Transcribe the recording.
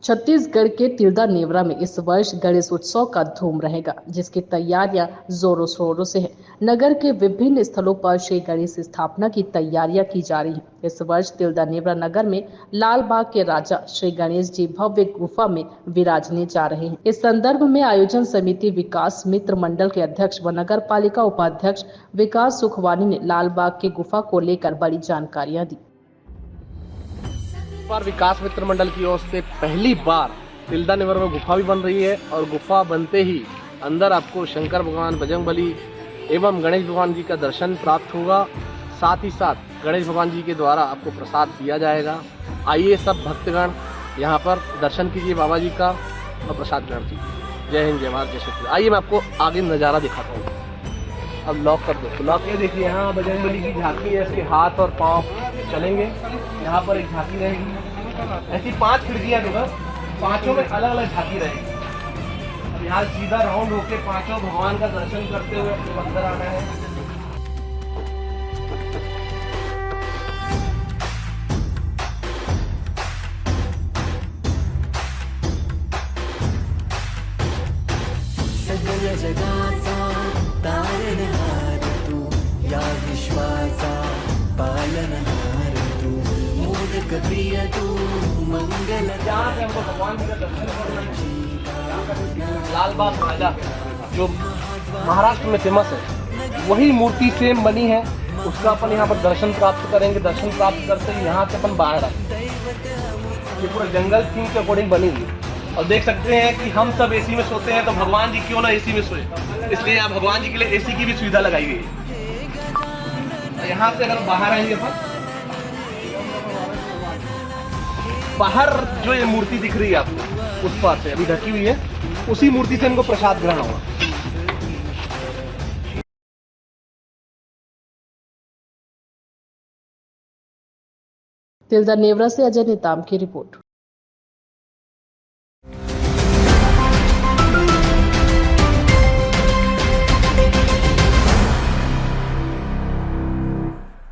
छत्तीसगढ़ के तिल्दा नेवरा में इस वर्ष गणेश उत्सव का धूम रहेगा, जिसकी तैयारियां जोरों शोरों से है। नगर के विभिन्न स्थलों पर श्री गणेश स्थापना की तैयारियां की जा रही हैं। इस वर्ष तिल्दा नेवरा नगर में लाल बाग के राजा श्री गणेश जी भव्य गुफा में विराजने जा रहे हैं। इस संदर्भ में आयोजन समिति विकास मित्र मंडल के अध्यक्ष व नगर पालिका उपाध्यक्ष विकास सुखवानी ने लाल बाग की गुफा को लेकर बड़ी जानकारियां दी। पर विकास मित्र मंडल की ओर से पहली बार तिल्दा नेवर में गुफा भी बन रही है और गुफा बनते ही अंदर आपको शंकर भगवान, बजरंगबली एवं गणेश भगवान जी का दर्शन प्राप्त होगा। साथ ही साथ गणेश भगवान जी के द्वारा आपको प्रसाद दिया जाएगा। आइए सब भक्तगण यहाँ पर दर्शन कीजिए बाबा जी का और प्रसाद ग्रहण कीजिए। जय हिंद, जय भारत, जय श्री। आइए मैं आपको आगे नज़ारा दिखाता हूँ। अब लॉक कर दो। लॉक ये देखिए, यहाँ बजरंगबली की झांकी है, इसके हाथ और पाँव चलेंगे। यहाँ पर एक झांकी रहेगी। ऐसी 5 खिड़कियाँ टोटल, 5 में अलग अलग झांकी रहेगी। अब यहाँ सीधा राउंड होके 5 भगवान का दर्शन करते हुए अंदर आना है। सगळ्या जगाचा तारणहार तू, या विश्वाचा पालनहार तू, मोदक प्रिय तू, मंगल। यहाँ पे हमको भगवान जी का दर्शन करना है। लाल बाग राजा जो महाराष्ट्र में फेमस है, वही मूर्ति सेम बनी है, उसका अपन यहाँ पर दर्शन प्राप्त करेंगे। दर्शन प्राप्त करते ही यहाँ से अपन बाहर आए। ये पूरा जंगल थीम के अकॉर्डिंग बनी हुई है। और देख सकते हैं कि हम सब एसी में सोते हैं, तो भगवान जी क्यों ना एसी में सोए, इसलिए यहाँ भगवान जी के लिए एसी की भी सुविधा लगाई गई है। यहाँ से अगर बाहर आएंगे अपन, बाहर जो ये मूर्ति दिख रही है आपको, उस पार से अभी ढकी हुई है, उसी मूर्ति से इनको प्रसाद ग्रहण होगा। तिल्दा नेवरा से अजय नेताम की रिपोर्ट।